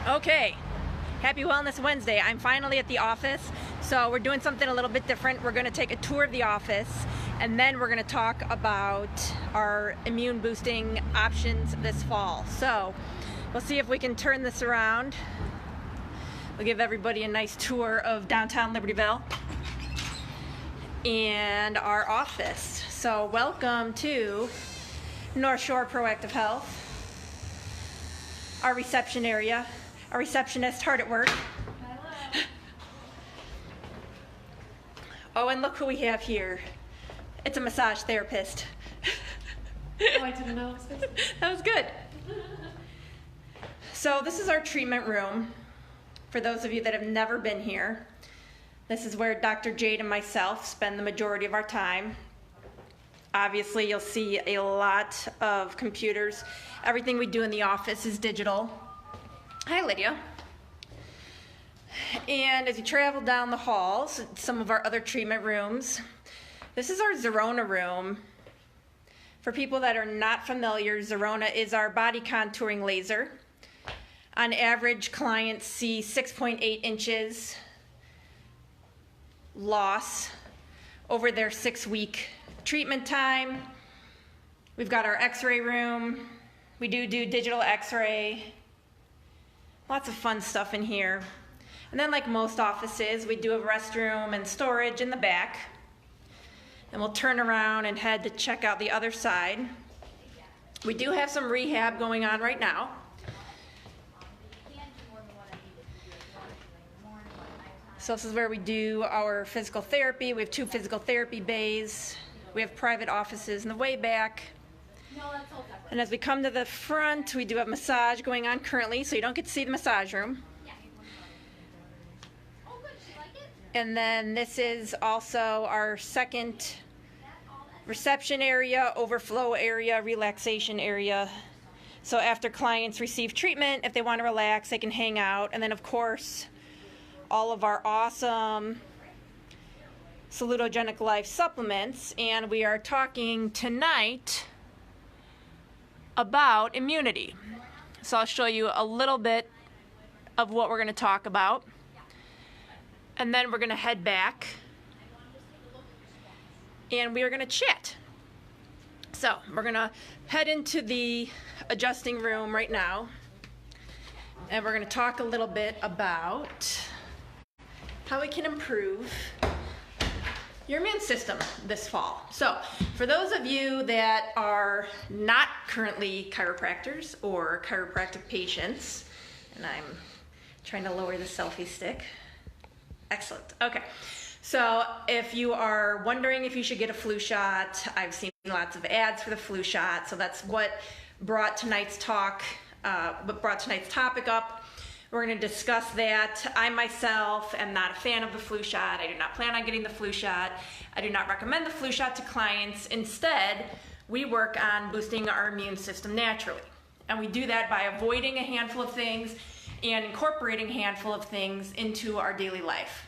Okay, happy Wellness Wednesday. I'm finally at the office, so we're doing something a little bit different. We're going to take a tour of the office, and then we're going to talk about our immune boosting options this fall. So we'll see if we can turn this around. We'll give everybody a nice tour of downtown Libertyville and our office. So welcome to North Shore Proactive Health, our reception area. Our receptionist hard at work. Hello. Oh, and look who we have here. It's a massage therapist. Oh, I didn't know. That was good. So this is our treatment room. For those of you that have never been here, this is where Dr. Jade and myself spend the majority of our time. Obviously, you'll see a lot of computers. Everything we do in the office is digital. Hi, Lydia. And as you travel down the halls, some of our other treatment rooms, this is our Zerona room. For people that are not familiar, Zerona is our body contouring laser. On average, clients see 6.8 inches loss over their 6-week treatment time. We've got our x-ray room. We do digital x-ray. Lots of fun stuff in here. And then, like most offices, we do a restroom and storage in the back. And we'll turn around and head to check out the other side. We do have some rehab going on right now. So this is where we do our physical therapy. We have 2 physical therapy bays. We have private offices in the way back. And as we come to the front, we do have massage going on currently, so you don't get to see the massage room. And then this is also our second reception area, overflow area, relaxation area. So after clients receive treatment, if they want to relax, they can hang out. And then, of course, all of our awesome salutogenic life supplements. And we are talking tonight about immunity. So I'll show you a little bit of what we're going to talk about, and then we're going to head back and we are going to chat. So we're going to head into the adjusting room right now, and we're going to talk a little bit about how we can improve your immune system this fall. So for those of you that are not currently chiropractors or chiropractic patients, and I'm trying to lower the selfie stick. Excellent. Okay. So if you are wondering if you should get a flu shot, I've seen lots of ads for the flu shot. So that's what brought tonight's topic up. We're going to discuss that. I myself am not a fan of the flu shot. I do not plan on getting the flu shot. I do not recommend the flu shot to clients. Instead, we work on boosting our immune system naturally. And we do that by avoiding a handful of things and incorporating a handful of things into our daily life.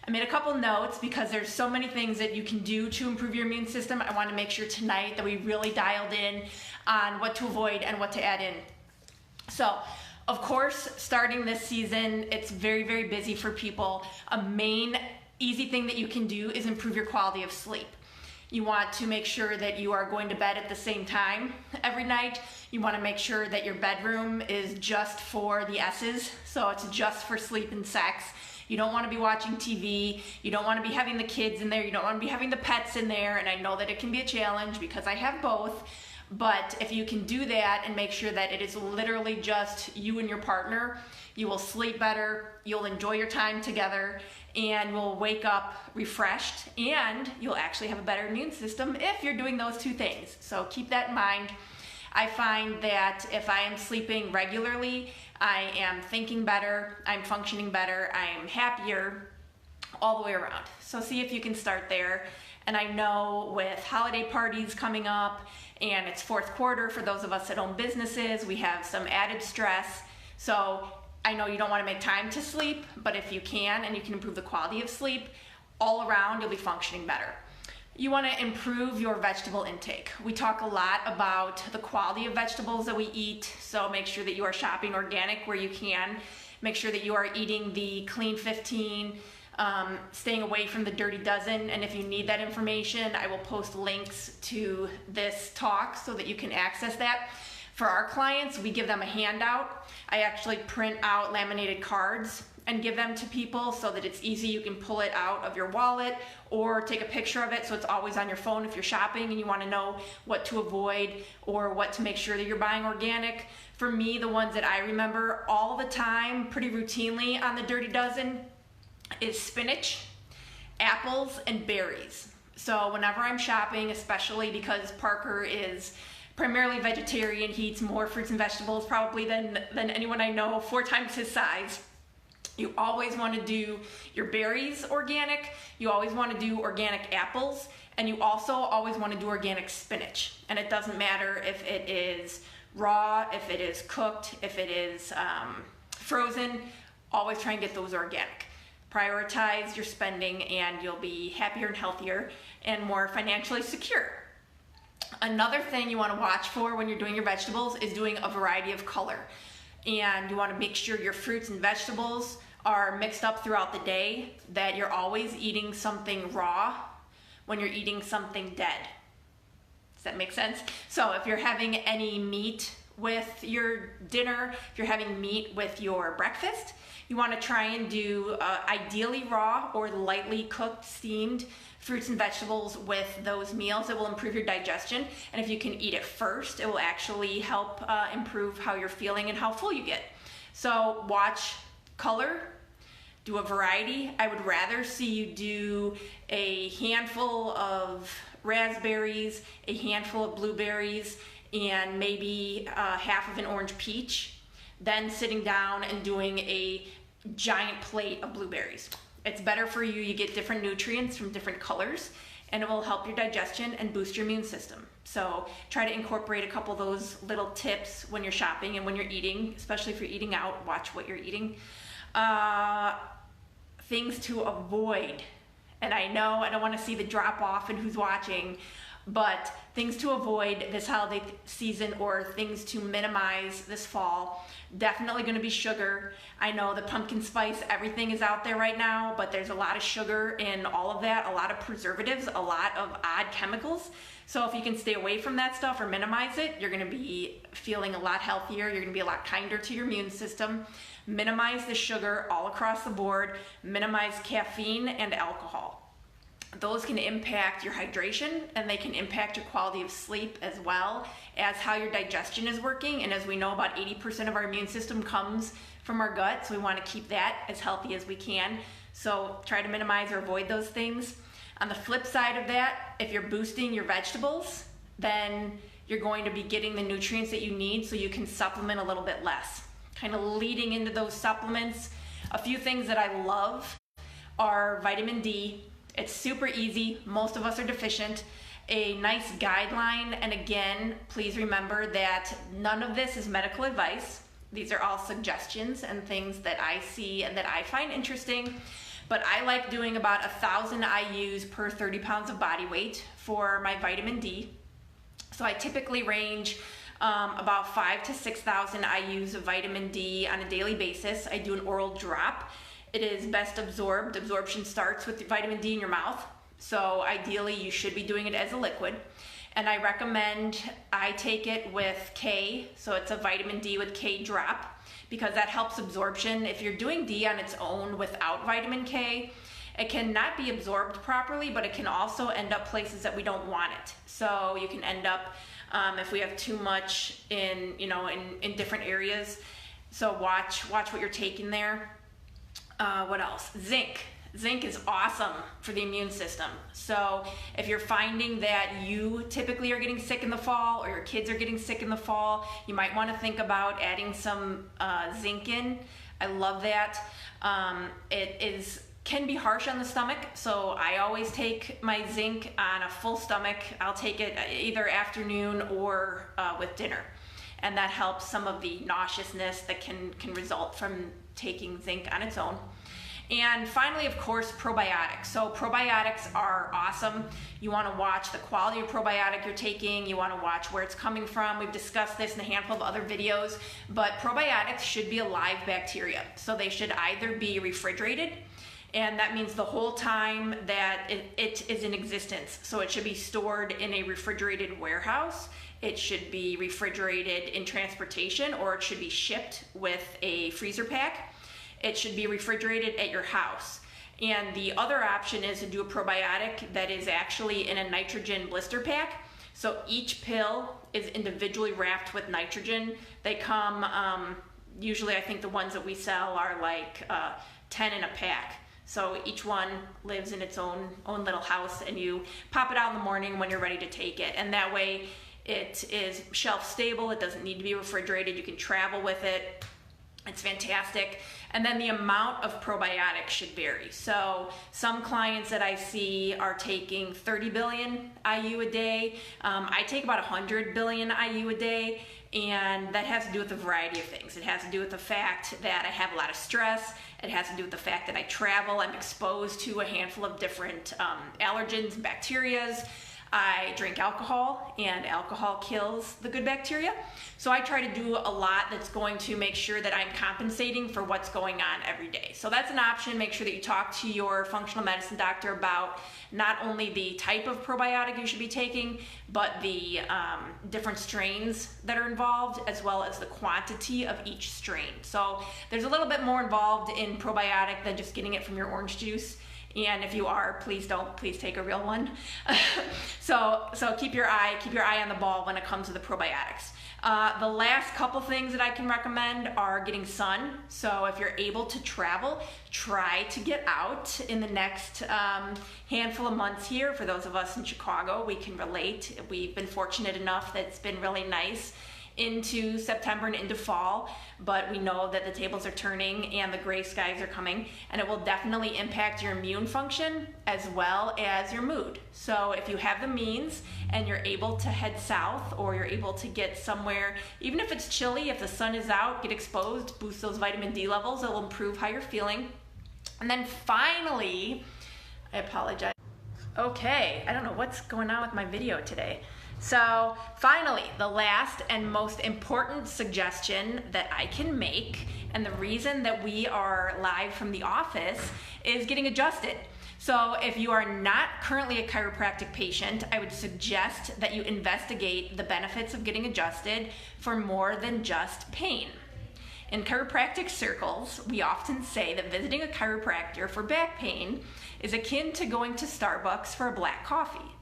I made a couple notes because there's so many things that you can do to improve your immune system. I want to make sure tonight that we really dialed in on what to avoid and what to add in. So, of course, starting this season, it's very, very busy for people. A main easy thing that you can do is improve your quality of sleep. You want to make sure that you are going to bed at the same time every night. You want to make sure that your bedroom is just for the S's, so it's just for sleep and sex. You don't want to be watching TV. You don't want to be having the kids in there. You don't want to be having the pets in there, and I know that it can be a challenge because I have both. But if you can do that and make sure that it is literally just you and your partner, you will sleep better, you'll enjoy your time together, and you'll wake up refreshed, and you'll actually have a better immune system if you're doing those 2 things. So keep that in mind. I find that if I am sleeping regularly, I am thinking better, I'm functioning better, I am happier all the way around. So see if you can start there. And I know with holiday parties coming up, and it's 4th quarter for those of us that own businesses, we have some added stress. So I know you don't want to make time to sleep, but if you can and you can improve the quality of sleep, all around you'll be functioning better. You want to improve your vegetable intake. We talk a lot about the quality of vegetables that we eat, so make sure that you are shopping organic where you can. Make sure that you are eating the Clean 15, staying away from the Dirty Dozen, and if you need that information, I will post links to this talk so that you can access that. For our clients, we give them a handout. I actually print out laminated cards and give them to people so that it's easy. You can pull it out of your wallet or take a picture of it so it's always on your phone if you're shopping and you want to know what to avoid or what to make sure that you're buying organic. For me, the ones that I remember all the time, pretty routinely on the Dirty Dozen, is spinach, apples, and berries. So whenever I'm shopping, especially because Parker is primarily vegetarian, he eats more fruits and vegetables probably than anyone I know, 4 times his size. You always want to do your berries organic, you always want to do organic apples, and you also always want to do organic spinach. And it doesn't matter if it is raw, if it is cooked, if it is frozen, always try and get those organic. Prioritize your spending and you'll be happier and healthier and more financially secure. Another thing you want to watch for when you're doing your vegetables is doing a variety of color. And you want to make sure your fruits and vegetables are mixed up throughout the day, that you're always eating something raw when you're eating something dead. Does that make sense? So if you're having any meat with your dinner, if you're having meat with your breakfast, you want to try and do ideally raw or lightly cooked, steamed fruits and vegetables with those meals. It will improve your digestion, and if you can eat it first, it will actually help improve how you're feeling and how full you get. So watch color, do a variety. I would rather see you do a handful of raspberries, a handful of blueberries, and maybe half of an orange peach, then sitting down and doing a giant plate of blueberries. It's better for you. You get different nutrients from different colors, and it will help your digestion and boost your immune system. So try to incorporate a couple of those little tips when you're shopping and when you're eating, especially if you're eating out, watch what you're eating. Things to avoid. And I know I don't want to see the drop off in who's watching, but things to avoid this holiday season or things to minimize this fall. Definitely going to be sugar. I know the pumpkin spice, everything is out there right now, but there's a lot of sugar in all of that, a lot of preservatives, a lot of odd chemicals. So if you can stay away from that stuff or minimize it, you're going to be feeling a lot healthier. You're going to be a lot kinder to your immune system. Minimize the sugar all across the board. Minimize caffeine and alcohol. Those can impact your hydration, and they can impact your quality of sleep as well as how your digestion is working. And as we know, about 80% of our immune system comes from our gut, so we want to keep that as healthy as we can. So try to minimize or avoid those things. On the flip side of that, if you're boosting your vegetables, then you're going to be getting the nutrients that you need so you can supplement a little bit less. Kind of leading into those supplements, a few things that I love are vitamin D. It's super easy. Most of us are deficient. A nice guideline, and again, please remember that none of this is medical advice. These are all suggestions and things that I see and that I find interesting. But I like doing about 1,000 IUs per 30 pounds of body weight for my vitamin D. So I typically range about 5,000 to 6,000 IUs of vitamin D on a daily basis. I do an oral drop. It is best absorbed. Absorption starts with vitamin D in your mouth. So ideally you should be doing it as a liquid. And I recommend I take it with K. So it's a vitamin D with K drop, because that helps absorption. If you're doing D on its own without vitamin K, it cannot be absorbed properly, but it can also end up places that we don't want it. So you can end up, if we have too much in different areas. So watch what you're taking there. What else? Zinc. Zinc is awesome for the immune system. So if you're finding that you typically are getting sick in the fall, or your kids are getting sick in the fall, you might want to think about adding some zinc in. I love that. It can be harsh on the stomach, so I always take my zinc on a full stomach. I'll take it either afternoon or with dinner, and that helps some of the nauseousness that can result from taking zinc on its own. And finally, of course, probiotics. So probiotics are awesome. You want to watch the quality of probiotic you're taking. You want to watch where it's coming from. We've discussed this in a handful of other videos, but probiotics should be a live bacteria. So they should either be refrigerated, and that means the whole time that it is in existence. So it should be stored in a refrigerated warehouse. It should be refrigerated in transportation, or it should be shipped with a freezer pack. It should be refrigerated at your house. And the other option is to do a probiotic that is actually in a nitrogen blister pack. So each pill is individually wrapped with nitrogen. They come, usually I think the ones that we sell are like 10 in a pack. So each one lives in its own little house, and you pop it out in the morning when you're ready to take it. And that way it is shelf stable. It doesn't need to be refrigerated. You can travel with it. It's fantastic. And then the amount of probiotics should vary. So some clients that I see are taking 30 billion IU a day. I take about 100 billion IU a day, and that has to do with a variety of things. It has to do with the fact that I have a lot of stress. It has to do with the fact that I travel. I'm exposed to a handful of different allergens and bacterias. I drink alcohol, and alcohol kills the good bacteria. So I try to do a lot that's going to make sure that I'm compensating for what's going on every day. So that's an option. Make sure that you talk to your functional medicine doctor about not only the type of probiotic you should be taking, but the different strains that are involved, as well as the quantity of each strain. So there's a little bit more involved in probiotic than just getting it from your orange juice. And if you are, please take a real one. So keep your eye on the ball when it comes to the probiotics. The last couple things that I can recommend are getting sun. So if you're able to travel, try to get out in the next handful of months here. For those of us in Chicago, we can relate. We've been fortunate enough that it's been really nice into September and into fall, but we know that the tables are turning and the gray skies are coming, and it will definitely impact your immune function as well as your mood. So if you have the means and you're able to head south, or you're able to get somewhere, even if it's chilly, if the sun is out, get exposed, boost those vitamin D levels. It'll improve how you're feeling. And then finally, I apologize. Okay, I don't know what's going on with my video today. So finally, the last and most important suggestion that I can make, and the reason that we are live from the office, is getting adjusted. So if you are not currently a chiropractic patient, I would suggest that you investigate the benefits of getting adjusted for more than just pain. In chiropractic circles, we often say that visiting a chiropractor for back pain is akin to going to Starbucks for a black coffee.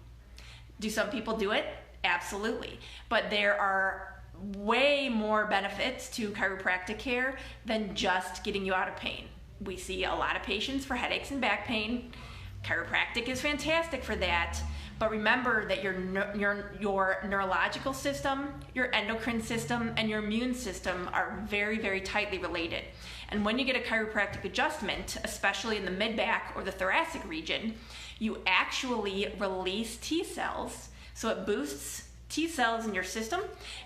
Do some people do it? Absolutely. But there are way more benefits to chiropractic care than just getting you out of pain. We see a lot of patients for headaches and back pain. Chiropractic is fantastic for that. But remember that your neurological system, your endocrine system, and your immune system are very, very tightly related. And when you get a chiropractic adjustment, especially in the mid-back or the thoracic region, you actually release T cells. So it boosts T cells in your system,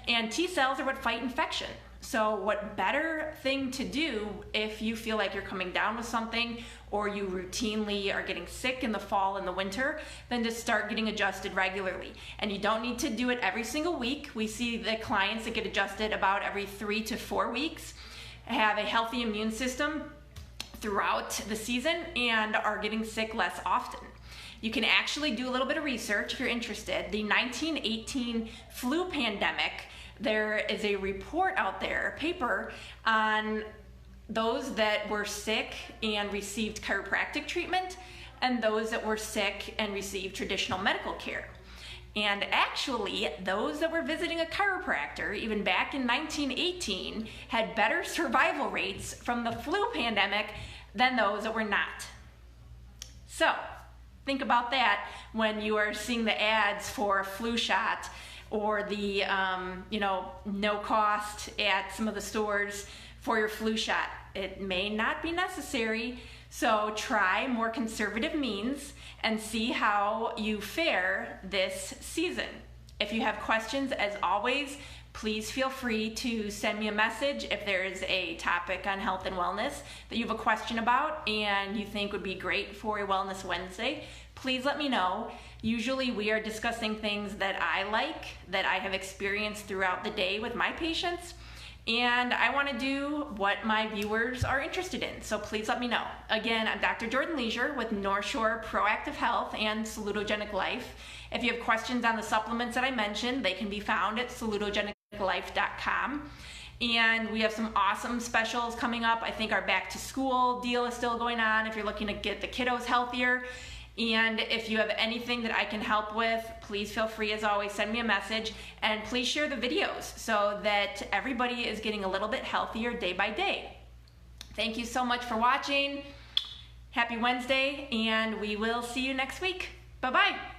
and T cells are what fight infection. So what better thing to do if you feel like you're coming down with something, or you routinely are getting sick in the fall and the winter, than to start getting adjusted regularly. And you don't need to do it every single week. We see the clients that get adjusted about every 3 to 4 weeks have a healthy immune system throughout the season and are getting sick less often. You can actually do a little bit of research if you're interested. The 1918 flu pandemic, there is a report out there, a paper, on those that were sick and received chiropractic treatment and those that were sick and received traditional medical care. And actually, those that were visiting a chiropractor, even back in 1918, had better survival rates from the flu pandemic than those that were not. So, think about that when you are seeing the ads for a flu shot, or the no cost at some of the stores for your flu shot. It may not be necessary, so try more conservative means and see how you fare this season. If you have questions, as always, please feel free to send me a message if there's a topic on health and wellness that you have a question about and you think would be great for a Wellness Wednesday. Please let me know. Usually we are discussing things that I like, that I have experienced throughout the day with my patients, and I want to do what my viewers are interested in, so please let me know. Again, I'm Dr. Jordan Leasure with North Shore Proactive Health and Salutogenic Life. If you have questions on the supplements that I mentioned, they can be found at salutogeniclife.com. And we have some awesome specials coming up. I think our back to school deal is still going on if you're looking to get the kiddos healthier. And if you have anything that I can help with, please feel free, as always, send me a message, and please share the videos so that everybody is getting a little bit healthier day by day. Thank you so much for watching. Happy Wednesday, and we will see you next week. Bye-bye.